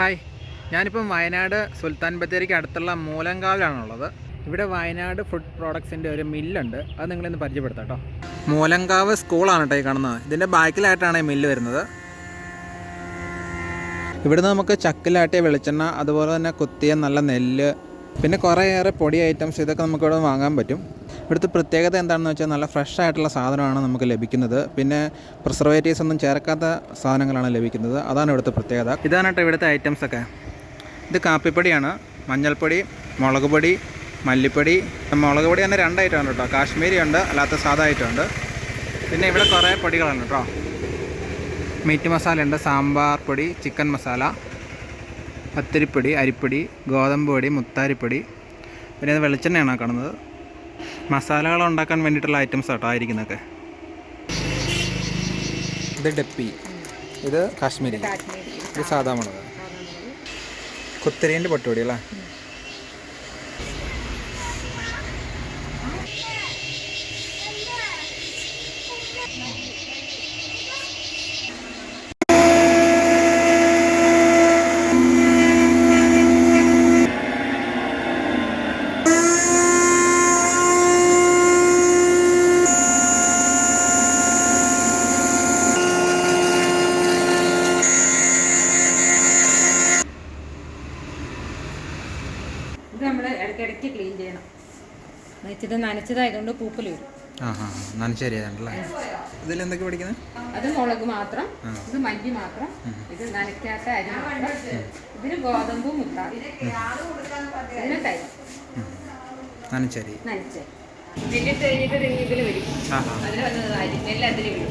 Hi, ഞാനിപ്പം വയനാട് സുൽത്താൻ ബത്തേരിക്ക് അടുത്തുള്ള മൂലങ്കാവിലാണുള്ളത്. ഇവിടെ വയനാട് ഫുഡ് പ്രോഡക്ട്സിൻ്റെ ഒരു മില്ലുണ്ട്. അത് നിങ്ങളിന്ന് പരിചയപ്പെടുത്താം കേട്ടോ. മൂലങ്കാവ് സ്കൂളാണ് കേട്ടോ ഈ കാണുന്നത്. ഇതിൻ്റെ ബാക്കിലായിട്ടാണ് ഈ മില്ല് വരുന്നത്. ഇവിടുന്ന് നമുക്ക് ചക്കിലാട്ടിയ വെളിച്ചെണ്ണ, അതുപോലെ തന്നെ കുത്തിയ നല്ല നെല്ല്, പിന്നെ കുറേയേറെ പൊടി ഐറ്റംസ്, ഇതൊക്കെ നമുക്കിവിടെ വാങ്ങാൻ പറ്റും. ഇവിടുത്തെ പ്രത്യേകത എന്താണെന്ന് വെച്ചാൽ നല്ല ഫ്രഷ് ആയിട്ടുള്ള സാധനമാണ് നമുക്ക് ലഭിക്കുന്നത്. പിന്നെ പ്രിസർവേറ്റീവ്സ് ഒന്നും ചേർക്കാത്ത സാധനങ്ങളാണ് ലഭിക്കുന്നത്. അതാണ് ഇവിടുത്തെ പ്രത്യേകത. ഇതാണ് കേട്ടോ ഇവിടുത്തെ ഐറ്റംസൊക്കെ. ഇത് കാപ്പിപ്പൊടിയാണ്, മഞ്ഞൾപ്പൊടി, മുളക് പൊടി, മല്ലിപ്പൊടി. മുളക് പൊടി തന്നെ 2 ഐറ്റം ഉണ്ട് കേട്ടോ. കാശ്മീരി ഉണ്ട്, അല്ലാത്ത സാധാ ഐറ്റം ഉണ്ട്. പിന്നെ ഇവിടെ കുറേ പൊടികളുണ്ട് കേട്ടോ. മീറ്റ് മസാല ഉണ്ട്, സാമ്പാർ പൊടി, ചിക്കൻ മസാല, പത്തിരിപ്പൊടി, അരിപ്പൊടി, ഗോതമ്പ് പൊടി, മുത്താരിപ്പൊടി. പിന്നെ അത് വെളിച്ചെണ്ണയാണ് കാണുന്നത്. മസാലകൾ ഉണ്ടാക്കാൻ വേണ്ടിയിട്ടുള്ള ഐറ്റംസ് കേട്ടോ ആയിരിക്കുന്നതൊക്കെ. ഇത് ഡപ്പി, ഇത് കാശ്മീരി, ഇത് സാധാ മുളക്, കുത്തിരീൻ്റെ പൊട്ടുപൊടി അല്ലേ. ഇത് നമ്മൾ ഇടയ്ക്കിടയ്ക്ക് ക്ലീൻ ചെയ്യണം. വെച്ചിട്ട് നനച്ചതായതുകൊണ്ട് പൂപ്പൽ വരും. നനച്ചരിയാണല്ലേ. ഇതിലെന്തൊക്കെ പഠിക്കുന്നത്? അത് മുളക് മാത്രം, ഇത് മല്ലി മാത്രം, ഇത് നനയ്ക്കാത്ത അരി മാത്രം, ഇതിന് ഗോതമ്പും മുത്താറി, ഇതിന് തൈര്, നനച്ചരി. എന്നിട്ട് കഴിഞ്ഞിട്ട് ഇതിൽ വരും. അതിൽ വന്നത് അരി നെല്ല് അതിൽ വരും.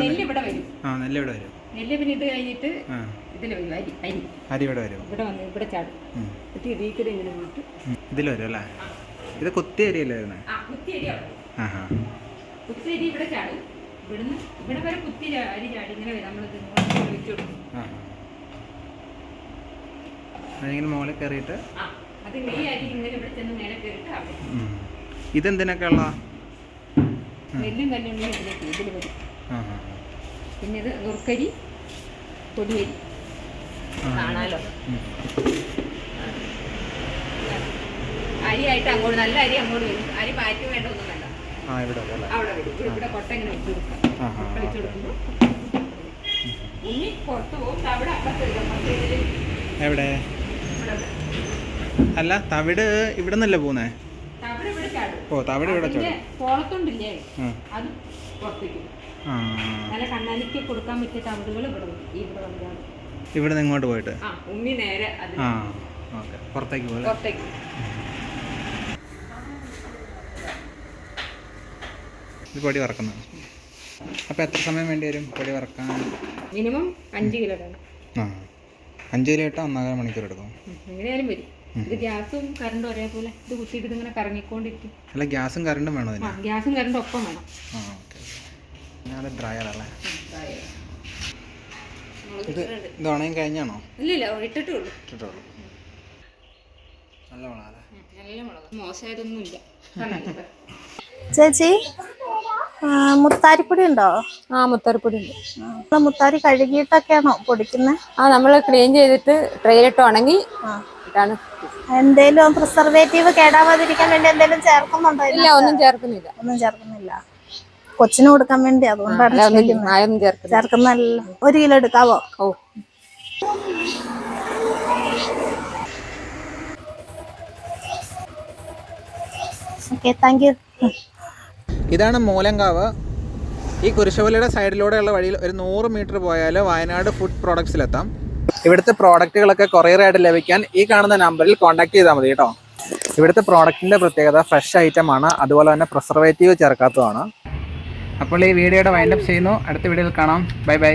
നെല്ല് ഇവിടെ വരും. നെല്ല് പിന്നെ ഇത് കഴിഞ്ഞിട്ട് ഇതിൽ വരും. അരി ഇവിടെ വരും. ഇവിടെ വന്ന് ഇവിടെ ചാടും. ഇതിൽ ഇങ്ങനെ വീട്ട് ഇതിൽ വരും അല്ലേ. ഇത് കുത്തി അരിയല്ലേ വരുന്നത്? കുത്തി അരി ഇവിടെ ചാടും. ഇവിടുന്ന് ഇവിടെ വരെ കുത്തി അരി ചാടി ഇങ്ങനെ വരും. നമ്മളിത് ഒഴിച്ചു കൊടുക്കും. അതിങ്ങനെ മുകളിൽ കയറിയിട്ട് അത് ഈ അരി ഇങ്ങനെ ഇവിടെ ചെന്ന് മേലെ കയറിയിട്ട് അവിടെ. ഇതെന്തിനൊക്കെ ഉള്ള നെല്ലും കല്ലുണ്ടെങ്കിൽ ഇതിലേക്ക് ഇതിൽ വരും. പിന്നെ ഇത് നുറുക്കരി, പൊടിയരി കാണാലോ. അരിയായിട്ട് അങ്ങോട്ട് നല്ല അരി അങ്ങോട്ട് വരും. അരി മാറ്റി വേണ്ട, ഒന്നും വേണ്ട, അവിടെ വരും. ഇവിടെ കൊട്ട ഇങ്ങനെ വെച്ച് കൊടുക്കാം. വെച്ച് കൊടുക്കുമ്പോൾ ഉണ്ണി പുറത്ത് പോകും. അവിടെ അപ്പുറത്ത് എവിടെ അല്ല തവിട് ഇവിടെ നിന്നല്ലേ പോകുന്നേ? തവിട് ഇവിടെ ചാടും. ഓ, തവിട് ഇവിടെ ചാടും. കോളത്തുണ്ടില്ലേ, അത് പുറത്തേക്ക് നല്ല കണ്ണാലിക്ക് കൊടുക്കാൻ പറ്റിയ തവിടുകൾ ഇവിടെ വന്നു. ഇവിടെ നിന്ന് ഇങ്ങോട്ട് പോയിട്ട് ഉമ്മി നേരെ പുറത്തേക്ക് പോലെ. ഇത് പൊടി വറക്കുന്നത്. അപ്പോൾ എത്ര സമയം വേണ്ടി വരും പൊടി വറക്കാൻ? മിനിമം 5 കിലോ വേണം. 5 കിലോ ഇട്ടാൽ 1.5 മണിക്കൂർ എടുക്കും. എങ്ങനെയാലും വരും. ഇത് ഗ്യാസും കറണ്ടും ഒരേപോലെ ഇത് കുത്തിയിട്ട് ഇങ്ങനെ കറങ്ങിക്കൊണ്ടിരിക്കും. അല്ല, ഗ്യാസും കറണ്ടും വേണോ? ഗ്യാസും കറണ്ടും ഒപ്പം വേണം. അത് ഡ്രയർ അല്ലേ? ഇത് ഉണങ്ങി കഴിഞ്ഞാണോ? ഇല്ല, ഇട്ടിട്ടുള്ളൂ. നല്ല മുളകല്ലേ? നല്ല മുളക്, മോശമായതൊന്നുമില്ല. ചേച്ചി, മുത്താരിപ്പൊടി ഉണ്ടോ? മുത്താരിപ്പൊടി ഉണ്ട്. മുത്താരി കഴുകിയിട്ടൊക്കെയാണോ പൊടിക്കുന്നത്? നമ്മൾ ക്ലീൻ ചെയ്തിട്ട് ട്രെയിലിട്ട് ഉണങ്ങി ഇതാണ്. എന്തേലും പ്രിസർവേറ്റീവ് കേടാവാതിരിക്കാൻ വേണ്ടി എന്തെങ്കിലും ചേർക്കുന്നുണ്ടോ? ഇല്ല, ഒന്നും ചേർക്കുന്നില്ല. കൊച്ചിന് കൊടുക്കാൻ വേണ്ടി, അതുകൊണ്ടാണ് ചേർക്കുന്നല്ല. 1 കിലോ എടുക്കാവോ? Oh, okay, thank you. ഇതാണ് മൂലങ്കാവ്. ഈ കുരിശുപള്ളിയുടെ സൈഡിലൂടെയുള്ള വഴിയിൽ ഒരു 100 മീറ്റർ പോയാൽ വയനാട് ഫുഡ് പ്രോഡക്ട്സിലെത്താം. ഇവിടുത്തെ പ്രോഡക്റ്റുകളൊക്കെ കൊറിയറായിട്ട് ലഭിക്കാൻ ഈ കാണുന്ന നമ്പറിൽ കോൺടാക്ട് ചെയ്താൽ മതി കേട്ടോ. ഇവിടുത്തെ പ്രോഡക്റ്റിൻ്റെ പ്രത്യേകത ഫ്രഷ് ഐറ്റമാണ്, അതുപോലെ തന്നെ പ്രിസർവേറ്റീവ് ചേർക്കാത്തതാണ്. അപ്പോൾ ഈ വീഡിയോയുടെ വൈൻഡപ്പ് ചെയ്യുന്നു. അടുത്ത വീഡിയോയിൽ കാണാം. Bye bye.